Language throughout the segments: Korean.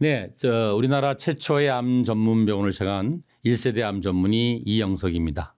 네, 우리나라 최초의 암 전문 병원을 시작한 1세대 암 전문의 이영석입니다.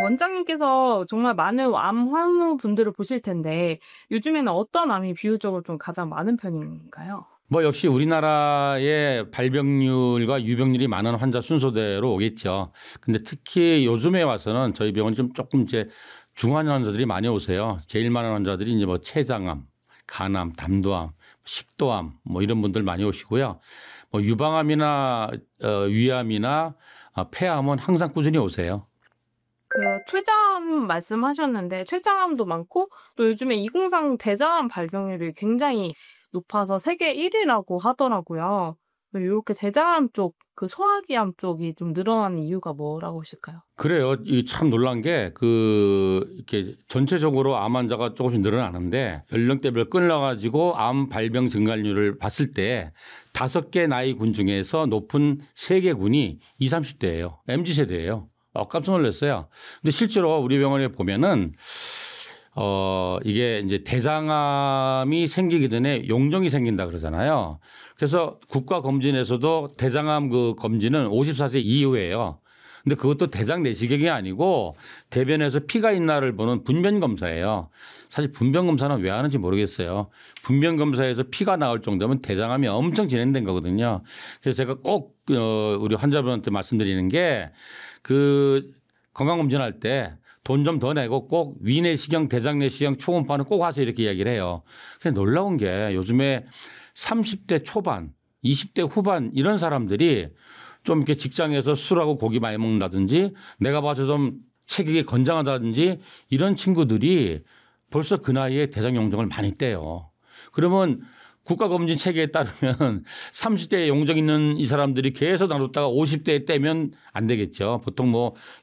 원장님께서 정말 많은 암 환우 분들을 보실 텐데 요즘에는 어떤 암이 비율적으로 좀 가장 많은 편인가요? 역시 우리나라의 발병률과 유병률이 많은 환자 순서대로 오겠죠. 근데 특히 요즘에 와서는 저희 병원이 조금 이제 중환 환자들이 많이 오세요. 제일 많은 환자들이 이제 췌장암, 간암, 담도암, 식도암 이런 분들 많이 오시고요. 유방암이나 위암이나 폐암은 항상 꾸준히 오세요. 췌장암 말씀하셨는데 췌장암도 많고 또 요즘에 2030 대장암 발병률이 굉장히 높아서 세계 1위라고 하더라고요. 이렇게 대장암 쪽, 소화기암 쪽이 좀 늘어나는 이유가 뭐라고 보실까요? 그래요. 이 참 놀란 게 이렇게 전체적으로 암 환자가 조금씩 늘어나는데 연령대별 끊어가지고 암 발병 증가율을 봤을 때 5개 나이군 중에서 높은 3개 군이 20, 30대예요. MZ세대예요. 깜짝 놀랐어요. 근데 실제로 우리 병원에 보면은 이게 이제 대장암이 생기기 전에 용종이 생긴다 그러잖아요. 그래서 국가 검진에서도 대장암 검진은 54세 이후예요. 근데 그것도 대장 내시경이 아니고 대변에서 피가 있나를 보는 분변 검사예요. 사실 분변 검사는 왜 하는지 모르겠어요. 분변 검사에서 피가 나올 정도면 대장암이 엄청 진행된 거거든요. 그래서 제가 꼭 우리 환자분한테 말씀드리는 게 건강검진할 때 돈 좀 더 내고 꼭 위내시경, 대장내시경, 초음파는 꼭 하세요 이렇게 이야기를 해요. 근데 놀라운 게 요즘에 30대 초반, 20대 후반 이런 사람들이 좀 이렇게 직장에서 술하고 고기 많이 먹는다든지 내가 봐서 좀 체격이 건장하다든지 이런 친구들이 벌써 그 나이에 대장용종을 많이 떼요. 그러면 국가검진 체계에 따르면 30대에 용종 있는 이 사람들이 계속 나눴다가 50대에 떼면 안 되겠죠. 보통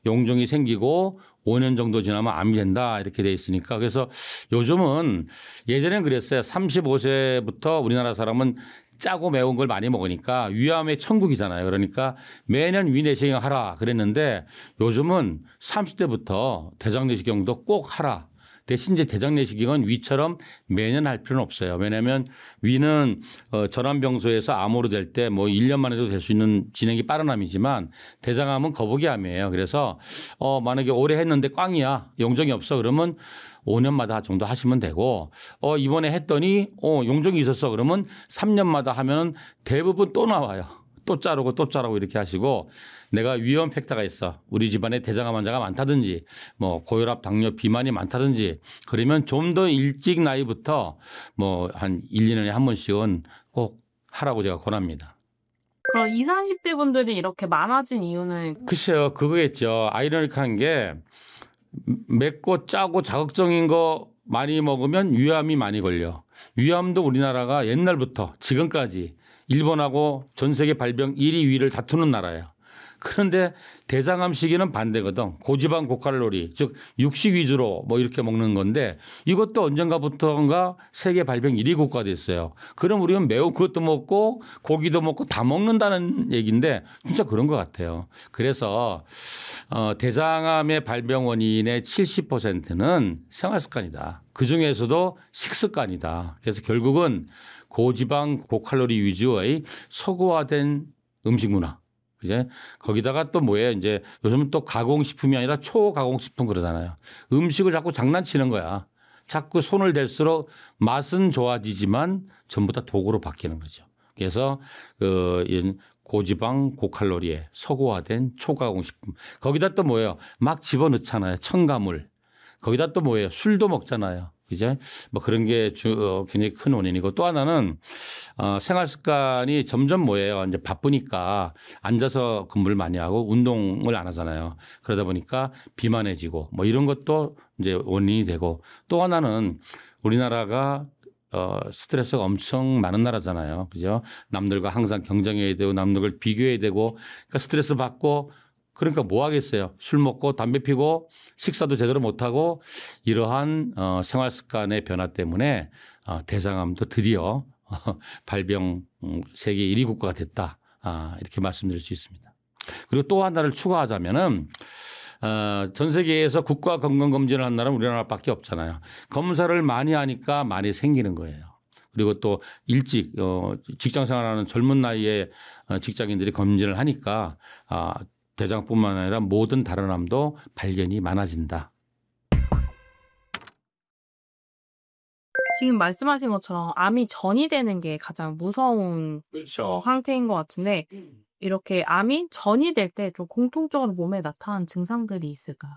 용종이 생기고 5년 정도 지나면 암이 된다 이렇게 돼 있으니까. 그래서 요즘은 예전엔 그랬어요. 35세부터 우리나라 사람은 짜고 매운 걸 많이 먹으니까 위암의 천국이잖아요. 그러니까 매년 위내시경 하라 그랬는데 요즘은 30대부터 대장내시경도 꼭 하라. 대신 이제 대장내시경은 위처럼 매년 할 필요는 없어요. 왜냐하면 위는 전암병소에서 암으로 될 때 1년 만에도 될 수 있는 진행이 빠른 암이지만 대장암은 거북이암이에요. 그래서 만약에 올해 했는데 꽝이야. 용종이 없어. 그러면 5년마다 정도 하시면 되고 이번에 했더니 용종이 있었어. 그러면 3년마다 하면 대부분 또 나와요. 또 자르고 이렇게 하시고 내가 위험 팩터가 있어. 우리 집안에 대장암 환자가 많다든지 고혈압, 당뇨, 비만이 많다든지 그러면 좀 더 일찍 나이부터 한 1, 2년에 한 번씩은 꼭 하라고 제가 권합니다. 그럼 20, 30대 분들이 이렇게 많아진 이유는? 글쎄요. 그거겠죠. 아이러니한 게 맵고 짜고 자극적인 거 많이 먹으면 위암이 많이 걸려. 위암도 우리나라가 옛날부터 지금까지 일본하고 전 세계 발병 1위, 2위를 다투는 나라예요. 그런데 대장암 시기는 반대거든. 고지방 고칼로리, 즉 육식 위주로 이렇게 먹는 건데 이것도 언젠가부터인가 세계 발병 1위 국가가 됐어요. 그럼 우리는 매운 것도 먹고 고기도 먹고 다 먹는다는 얘기인데 진짜 그런 것 같아요. 그래서 대장암의 발병 원인의 70%는 생활습관이다. 그중에서도 식습관이다. 그래서 결국은 고지방 고칼로리 위주의 서구화된 음식 문화. 이제 거기다가 또 뭐예요? 이제 요즘은 또 가공식품이 아니라 초가공식품 그러잖아요. 음식을 자꾸 장난치는 거야. 자꾸 손을 댈수록 맛은 좋아지지만 전부 다 도구로 바뀌는 거죠. 그래서 고지방 고칼로리에 서구화된 초가공식품. 거기다 또 뭐예요? 막 집어넣잖아요. 첨가물. 거기다 또 뭐예요? 술도 먹잖아요. 이제 그런 게 굉장히 큰 원인이고 또 하나는 생활 습관이 점점 뭐예요? 이제 바쁘니까 앉아서 근무를 많이 하고 운동을 안 하잖아요. 그러다 보니까 비만해지고 이런 것도 이제 원인이 되고 또 하나는 우리나라가 스트레스가 엄청 많은 나라잖아요. 그죠? 남들과 항상 경쟁해야 되고 남들을 비교해야 되고 그러니까 스트레스 받고 그러니까 뭐 하겠어요. 술 먹고 담배 피고 식사도 제대로 못하고 이러한 생활 습관의 변화 때문에 대장암도 드디어 발병 세계 1위 국가가 됐다. 이렇게 말씀드릴 수 있습니다. 그리고 또 하나를 추가하자면은 전 세계에서 국가 건강검진을 한 나라는 우리나라밖에 없잖아요. 검사를 많이 하니까 많이 생기는 거예요. 그리고 또 일찍 직장 생활하는 젊은 나이에 직장인들이 검진을 하니까 대장뿐만 아니라 모든 다른 암도 발견이 많아진다. 지금 말씀하신 것처럼 암이 전이 되는 게 가장 무서운 그렇죠. 상태인 것 같은데 이렇게 암이 전이 될 때 좀 공통적으로 몸에 나타나는 증상들이 있을까요?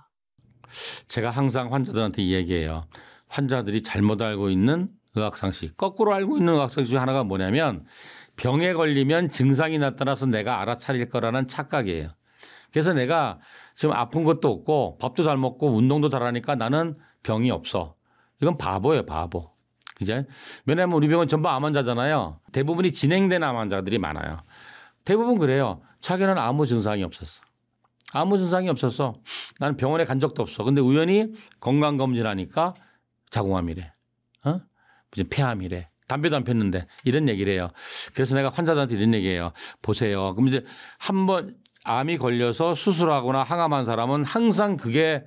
제가 항상 환자들한테 이야기해요. 환자들이 잘못 알고 있는 의학상식, 거꾸로 알고 있는 의학상식 중 하나가 뭐냐면 병에 걸리면 증상이 나타나서 내가 알아차릴 거라는 착각이에요. 그래서 내가 지금 아픈 것도 없고 밥도 잘 먹고 운동도 잘하니까 나는 병이 없어. 이건 바보예요, 바보. 그죠? 왜냐하면 우리 병원 전부 암 환자잖아요. 대부분이 진행된 암 환자들이 많아요. 대부분 그래요. 자기는 아무 증상이 없었어. 아무 증상이 없었어. 나는 병원에 간 적도 없어. 근데 우연히 건강검진하니까 자궁암이래. 무슨 폐암이래. 담배도 안 폈는데 이런 얘기를 해요. 그래서 내가 환자들한테 이런 얘기해요. 보세요. 그럼 이제 한번 암이 걸려서 수술하거나 항암한 사람은 항상 그게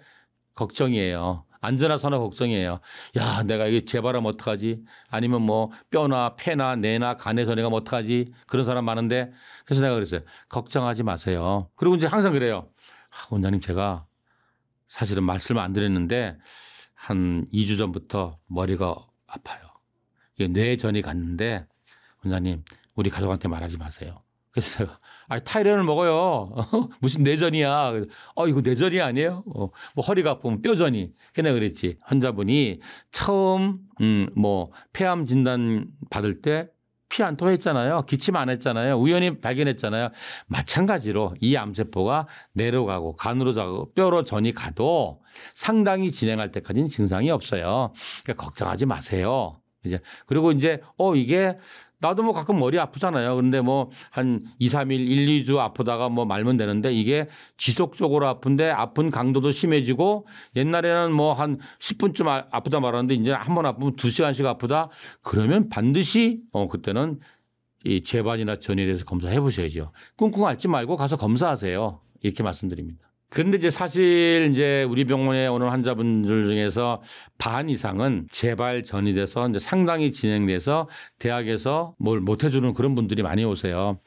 걱정이에요. 안전하거나 걱정이에요. 야, 내가 이게 재발하면 어떡하지? 아니면 뭐 뼈나 폐나 뇌나 간에서 내가 뭐 어떡하지? 그런 사람 많은데 그래서 내가 그랬어요. 걱정하지 마세요. 그리고 이제 항상 그래요. 원장님 제가 사실은 말씀을 안 드렸는데 한 2주 전부터 머리가 아파요. 이게 뇌전이 갔는데 원장님 우리 가족한테 말하지 마세요. 그래서 제가 타이레놀 먹어요. 무슨 뇌전이야. 이거 뇌전이 아니에요? 뭐 허리가 아프면 뼈전이. 그냥 그랬지. 환자분이 처음 뭐 폐암 진단 받을 때 피 안 토했잖아요. 기침 안 했잖아요. 우연히 발견했잖아요. 마찬가지로 이 암세포가 뇌로 가고 간으로 가고 뼈로 전이 가도 상당히 진행할 때까지는 증상이 없어요. 그러니까 걱정하지 마세요. 이제 그리고 이제 이게 나도 뭐 가끔 머리 아프잖아요. 그런데 뭐 한 2, 3일, 1, 2주 아프다가 뭐 말면 되는데 이게 지속적으로 아픈데 아픈 강도도 심해지고 옛날에는 뭐 한 10분쯤 아프다 말았는데 이제 한 번 아프면 2시간씩 아프다. 그러면 반드시 그때는 이 재반이나 전이에 대해서 검사해 보셔야죠. 꿍꿍 앓지 말고 가서 검사하세요. 이렇게 말씀드립니다. 그런데 이제 사실 이제 우리 병원에 오는 환자분들 중에서 반 이상은 재발 전이 돼서 이제 상당히 진행돼서 대학에서 뭘 못 해주는 그런 분들이 많이 오세요.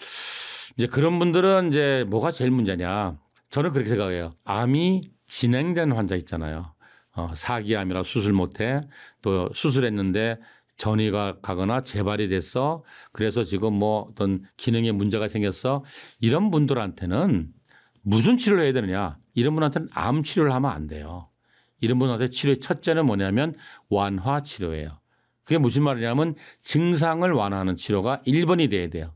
이제 그런 분들은 이제 뭐가 제일 문제냐. 저는 그렇게 생각해요. 암이 진행된 환자 있잖아요. 사기암이라 수술 못 해. 또 수술했는데 전이가 가거나 재발이 됐어. 그래서 지금 뭐 어떤 기능에 문제가 생겼어. 이런 분들한테는 무슨 치료를 해야 되느냐. 이런 분한테는 암 치료를 하면 안 돼요. 이런 분한테 치료의 첫째는 뭐냐면 완화 치료예요. 그게 무슨 말이냐면 증상을 완화하는 치료가 1번이 돼야 돼요.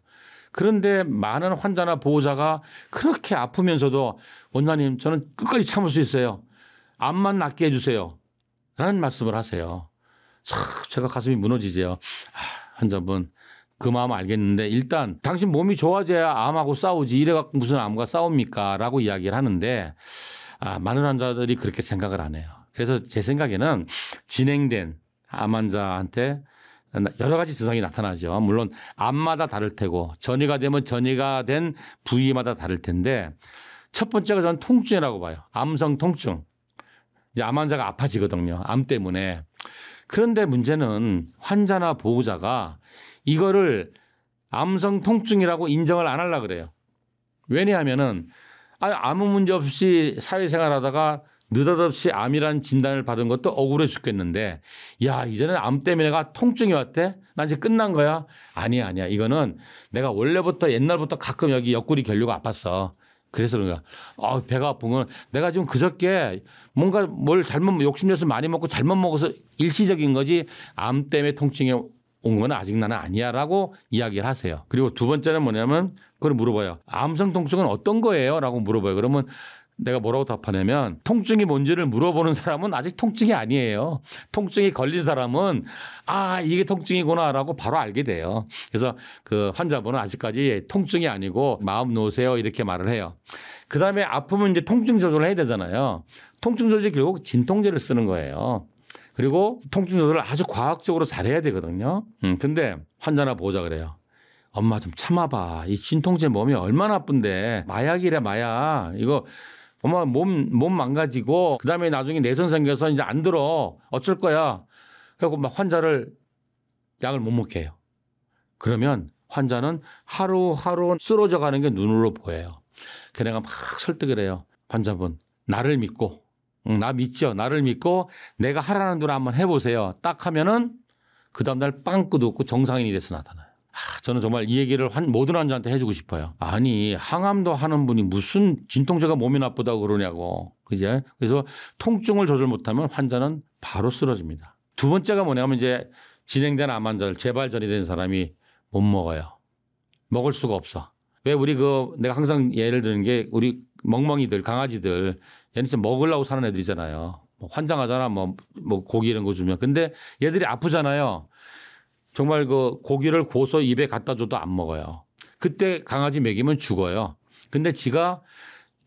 그런데 많은 환자나 보호자가 그렇게 아프면서도 원장님 저는 끝까지 참을 수 있어요. 암만 낫게 해주세요. 라는 말씀을 하세요. 제가 가슴이 무너지죠. 환자분. 그 마음 알겠는데 일단 당신 몸이 좋아져야 암하고 싸우지 이래갖고 무슨 암과 싸웁니까? 라고 이야기를 하는데 많은 환자들이 그렇게 생각을 안 해요. 그래서 제 생각에는 진행된 암 환자한테 여러 가지 증상이 나타나죠. 물론 암마다 다를 테고 전이가 되면 전이가 된 부위마다 다를 텐데 첫 번째가 저는 통증이라고 봐요. 암성 통증. 이제 암 환자가 아파지거든요. 암 때문에. 그런데 문제는 환자나 보호자가 이거를 암성 통증이라고 인정을 안 하려고 그래요. 왜냐하면은 아무 문제 없이 사회생활하다가 느닷없이 암이란 진단을 받은 것도 억울해 죽겠는데 야 이제는 암 때문에 내가 통증이 왔대? 나 이제 끝난 거야? 아니야. 이거는 내가 원래부터 옛날부터 가끔 여기 옆구리 결류가 아팠어. 그래서 그런가. 배가 아픈 건 내가 지금 그저께 뭔가 뭘 잘못 욕심내서 많이 먹고 잘못 먹어서 일시적인 거지 암 때문에 통증이 온 건 아직 나는 아니야라고 이야기를 하세요. 그리고 두 번째는 뭐냐면 그걸 물어봐요. 암성 통증은 어떤 거예요? 라고 물어봐요. 그러면 내가 뭐라고 답하냐면 통증이 뭔지를 물어보는 사람은 아직 통증이 아니에요. 통증이 걸린 사람은 이게 통증이구나라고 바로 알게 돼요. 그래서 그 환자분은 아직까지 통증이 아니고 마음 놓으세요 이렇게 말을 해요. 그다음에 아프면 이제 통증 조절을 해야 되잖아요. 통증 조절이 결국 진통제를 쓰는 거예요. 그리고 통증 조절을 아주 과학적으로 잘해야 되거든요. 근데 환자나 보호자 그래요. 엄마 좀 참아봐. 이 진통제 몸이 얼마나 아픈데 마약이래 마약. 이거 엄마 몸 망가지고 그다음에 나중에 내선 생겨서 이제 안 들어. 어쩔 거야. 그래서 막 환자를 약을 못 먹게 해요. 그러면 환자는 하루하루 쓰러져 가는 게 눈으로 보여요. 그래서 내가 막 설득을 해요. 환자분, 나를 믿고, 나 믿죠? 나를 믿고 내가 하라는 대로 한번 해보세요. 딱 하면은 그 다음날 빵꾸 없고 정상인이 돼서 나타나요. 저는 정말 이 얘기를 모든 환자한테 해주고 싶어요. 아니, 항암도 하는 분이 무슨 진통제가 몸이 나쁘다고 그러냐고. 그죠? 그래서 통증을 조절 못하면 환자는 바로 쓰러집니다. 두 번째가 뭐냐면 이제 진행된 암 환자들, 재발전이 된 사람이 못 먹어요. 먹을 수가 없어. 왜 우리 내가 항상 예를 드는 게 우리 멍멍이들, 강아지들, 얘는 진짜 먹으려고 사는 애들이잖아요. 환장하잖아. 뭐 고기 이런 거 주면. 근데 얘들이 아프잖아요. 정말 고기를 구워서 입에 갖다 줘도 안 먹어요. 그때 강아지 먹이면 죽어요. 근데 지가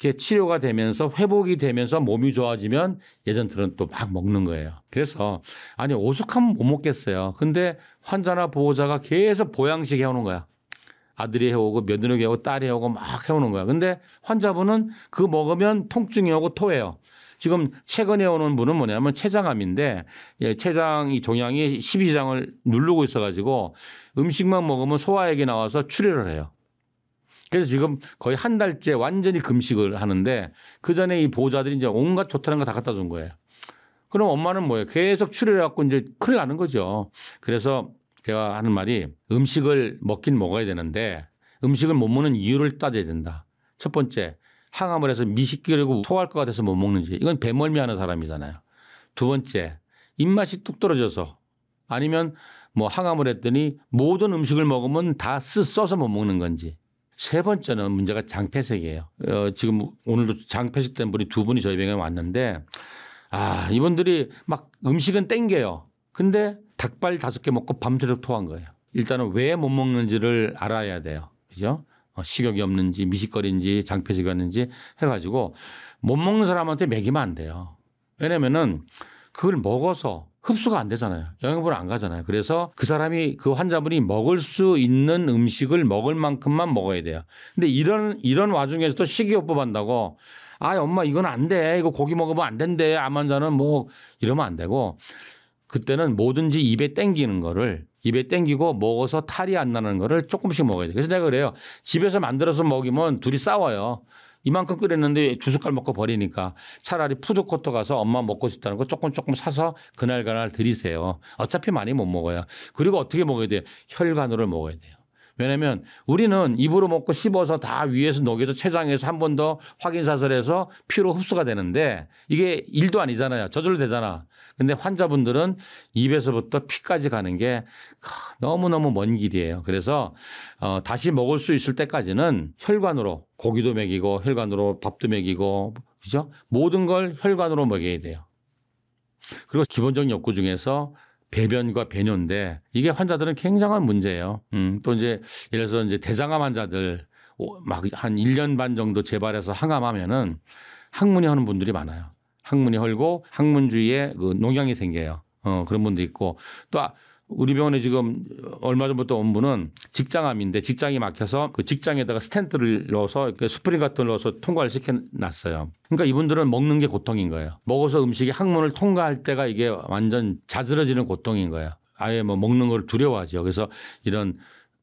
이렇게 치료가 되면서 회복이 되면서 몸이 좋아지면 예전처럼 또 막 먹는 거예요. 그래서 아니 오죽하면 못 먹겠어요. 근데 환자나 보호자가 계속 보양식 해오는 거야. 아들이 해오고 며느리가 해오고 딸이 해오고 막 해오는 거야. 근데 환자분은 그거 먹으면 통증이 오고 토해요. 지금 최근에 오는 분은 뭐냐면 췌장암인데 췌장이 종양이 12장을 누르고 있어가지고 음식만 먹으면 소화액이 나와서 출혈을 해요. 그래서 지금 거의 한 달째 완전히 금식을 하는데 그 전에 이 보호자들이 이제 온갖 좋다는 거 다 갖다 준 거예요. 그럼 엄마는 뭐예요? 계속 출혈해갖고 이제 큰일 나는 거죠. 그래서 제가 하는 말이 음식을 먹긴 먹어야 되는데 음식을 못 먹는 이유를 따져야 된다. 첫 번째, 항암을 해서 미식기라고 토할 것 같아서 못 먹는지. 이건 배멀미하는 사람이잖아요. 두 번째, 입맛이 뚝 떨어져서 아니면 뭐 항암을 했더니 모든 음식을 먹으면 다 써서 못 먹는 건지. 세 번째는 문제가 장폐색이에요. 지금 오늘도 장폐색 된 분이 두 분이 저희 병원에 왔는데 이분들이 막 음식은 땡겨요. 근데 닭발 5개 먹고 밤새도록 토한 거예요. 일단은 왜 못 먹는지를 알아야 돼요. 그죠? 식욕이 없는지 미식거리인지 장폐색이 왔는지 해가지고 못 먹는 사람한테 먹이면 안 돼요. 왜냐면은 그걸 먹어서 흡수가 안 되잖아요. 영양분을 안 가잖아요. 그래서 그 사람이 그 환자분이 먹을 수 있는 음식을 먹을 만큼만 먹어야 돼요. 근데 이런 와중에서도 식이요법 한다고 엄마 이건 안 돼. 이거 고기 먹으면 안 된대. 암 환자는 뭐 이러면 안 되고 그때는 뭐든지 입에 땡기는 거를 입에 땡기고 먹어서 탈이 안 나는 거를 조금씩 먹어야 돼요. 그래서 내가 그래요. 집에서 만들어서 먹이면 둘이 싸워요. 이만큼 끓였는데 2숟갈 먹고 버리니까 차라리 푸드코트 가서 엄마 먹고 싶다는 거 조금 사서 그날 드리세요. 어차피 많이 못 먹어요. 그리고 어떻게 먹어야 돼요? 혈관으로 먹어야 돼요. 왜냐하면 우리는 입으로 먹고 씹어서 다 위에서 녹여서 췌장에서 한 번 더 확인 사설해서 피로 흡수가 되는데 이게 일도 아니잖아요. 저절로 되잖아. 근데 환자분들은 입에서부터 피까지 가는 게 너무너무 먼 길이에요. 그래서 다시 먹을 수 있을 때까지는 혈관으로 고기도 먹이고 혈관으로 밥도 먹이고 그죠? 모든 걸 혈관으로 먹여야 돼요. 그리고 기본적인 욕구 중에서 배변과 배뇨인데 이게 환자들은 굉장한 문제예요. 또 이제 예를 들어서 이제 대장암 환자들 막 한 1년 반 정도 재발해서 항암하면은 항문이 하는 분들이 많아요. 항문이 헐고 항문 주위에 그 농양이 생겨요. 그런 분도 있고 또 우리 병원에 지금 얼마 전부터 온 분은 직장암인데 직장이 막혀서 그 직장에다가 스텐트를 넣어서 스프링 같은 걸 넣어서 통과를 시켜놨어요. 그러니까 이분들은 먹는 게 고통인 거예요. 먹어서 음식이 항문을 통과할 때가 이게 완전 자지러지는 고통인 거예요. 아예 뭐 먹는 걸 두려워하죠. 그래서 이런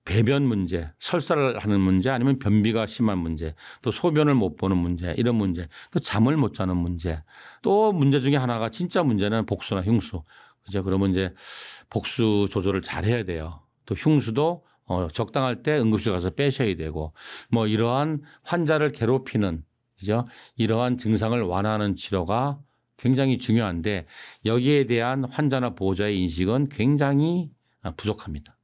배변 문제, 설사를 하는 문제 아니면 변비가 심한 문제, 또 소변을 못 보는 문제, 이런 문제, 또 잠을 못 자는 문제, 또 문제 중에 하나가 진짜 문제는 복수나 흉수. 그죠? 그러면 이제 복수 조절을 잘 해야 돼요. 또 흉수도 적당할 때 응급실 가서 빼셔야 되고 뭐 이러한 환자를 괴롭히는 그죠? 이러한 증상을 완화하는 치료가 굉장히 중요한데 여기에 대한 환자나 보호자의 인식은 굉장히 부족합니다.